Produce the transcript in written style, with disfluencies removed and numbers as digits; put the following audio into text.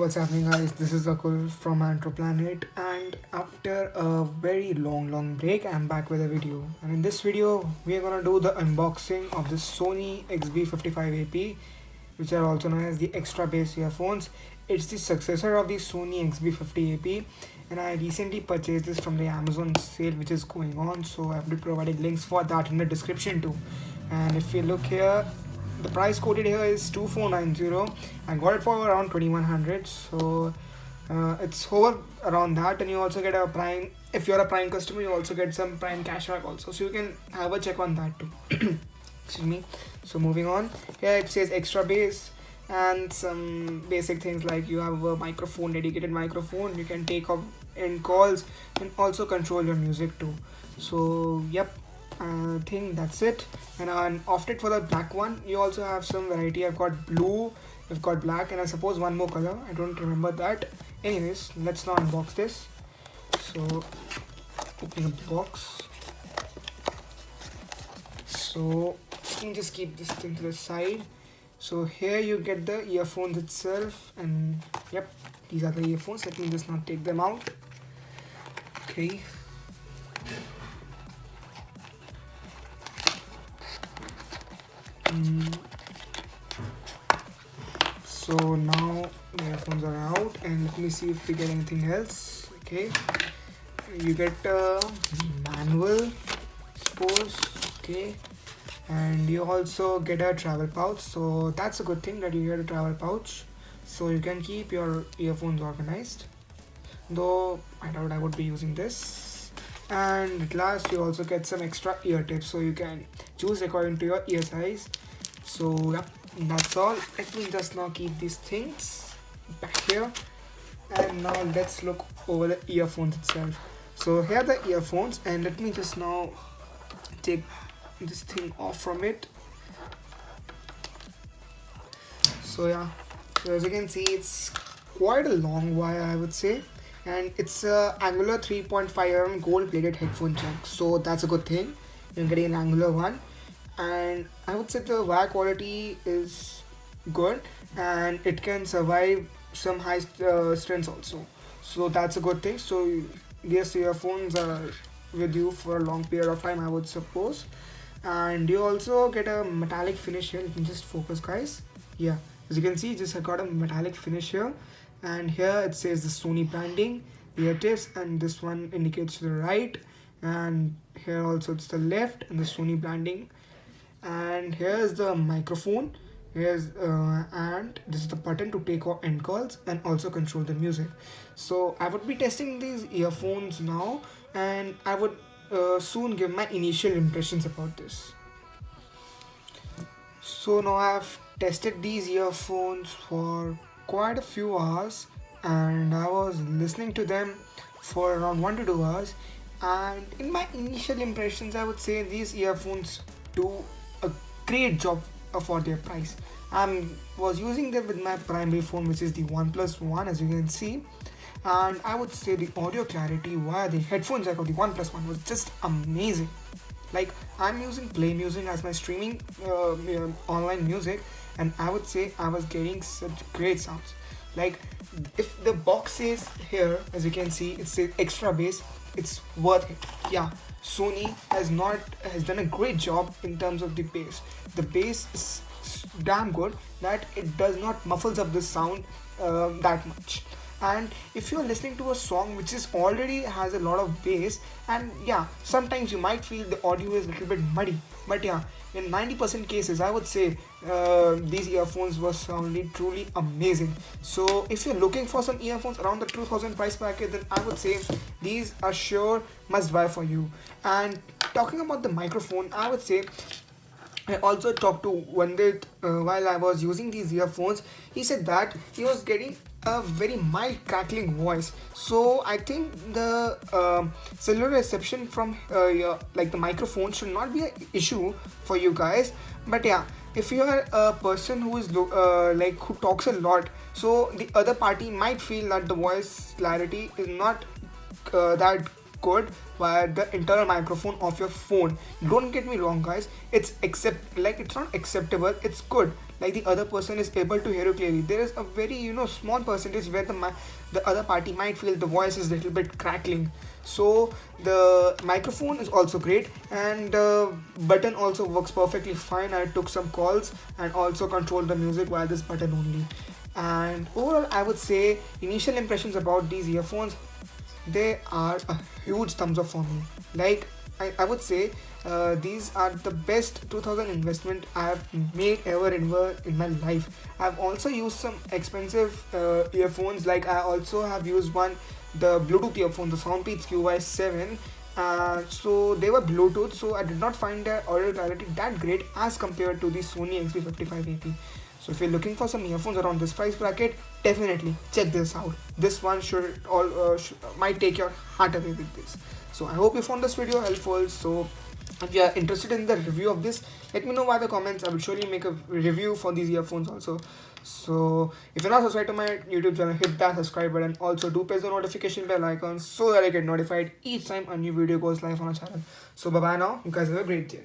what's happening, guys? This is Akul from Anthroplanet, and after a very long break, I'm back with a video. And in this video, we are gonna do the unboxing of the Sony XB55AP, which are also known as the extra bass earphones. It's the successor of the Sony XB50AP, and I recently purchased this from the Amazon sale, which is going on. So I've been providing links for that in the description too. And if you look here, the price quoted here is 2490. I got it for around 2100, so it's over around that. And you also get a prime, if you're a prime customer, you also get some prime cashback also, so you can have a check on that too. Excuse me. So moving on, here it says extra bass and some basic things like you have a microphone, dedicated microphone, you can take up in calls and also control your music too. So yep, I think that's it. And on opted for the black one, you also have some variety. I've got blue, I've got black, and I suppose one more color, I don't remember that. Anyways, let's now unbox this. So opening up the box, so you can just keep this thing to the side. So here you get the earphones itself, and yep, these are the earphones. Let me just not take them out. Okay, so now the earphones are out, and let me see if we get anything else. Okay, you get a manual, suppose. Okay, and you also get a travel pouch, so that's a good thing that you get a travel pouch, so you can keep your earphones organized, though I doubt I would be using this. And at last you also get some extra ear tips, so you can choose according to your ear size. So yep, that's all. Let me just now keep these things back here, and now let's look over the earphones itself. So here are the earphones, and let me just now take this thing off from it. So yeah, so as you can see, it's quite a long wire, I would say, and it's a angular 3.5mm gold plated headphone jack, so that's a good thing. You're getting an angular one, and I would say the wire quality is good, and it can survive some high strengths also, so that's a good thing. So yes, earphones are with you for a long period of time, I would suppose. And you also get a metallic finish here. Let me just focus, guys. Yeah, as you can see, just I got a metallic finish here, and here it says the Sony branding, ear tips, and this one indicates to the right, and here also it's the left and the Sony branding. And here's the microphone. Here's and this is the button to take or end calls and also control the music. So I would be testing these earphones now, and I would soon give my initial impressions about this. So now I've tested these earphones for quite a few hours, and I was listening to them for around 1 to 2 hours. And in my initial impressions, I would say these earphones do a great job for their price. I was using them with my primary phone, which is the OnePlus One, as you can see, and I would say the audio clarity via the headphone jack of the OnePlus One was just amazing. Like, I'm using Play Music as my streaming online music, and I would say I was getting such great sounds. Like, if the box says here, as you can see, it says extra bass, it's worth it. Yeah, Sony has done a great job in terms of the bass. The bass is damn good that it does not muffles up the sound that much. And if you're listening to a song which is already has a lot of bass, and yeah, sometimes you might feel the audio is a little bit muddy, but yeah, in 90% cases I would say these earphones were sounding truly amazing. So if you're looking for some earphones around the 2000 price bracket, then I would say these are sure must buy for you. And talking about the microphone, I would say I also talked to Vandit while I was using these earphones. He said that he was getting a very mild crackling voice. So I think the cellular reception from like the microphone should not be an issue for you guys. But yeah, if you are a person who is like who talks a lot, so the other party might feel that the voice clarity is not that good via the internal microphone of your phone. Don't get me wrong, guys, it's not acceptable, it's good. like the other person is able to hear you clearly. There is a very small percentage where the other party might feel the voice is a little bit crackling. So the microphone is also great, and the button also works perfectly fine. I took some calls and also controlled the music via this button only. And overall, I would say initial impressions about these earphones, they are a huge thumbs up for me. Like I would say, these are the best 2000 investment I have made ever in my life. I've also used some expensive earphones. Like I also have used one, the Bluetooth earphone, the Soundpeats QY7. So they were Bluetooth, so I did not find their audio clarity that great as compared to the Sony XB55AP. So if you're looking for some earphones around this price bracket, definitely check this out. This one might take your heart away with this. So I hope you found this video helpful. So if you are interested in the review of this, let me know by the comments. I will surely make a review for these earphones also. So if you're not subscribed to my YouTube channel, hit that subscribe button. Also do press the notification bell icon so that I get notified each time a new video goes live on our channel. So bye bye now. You guys have a great day.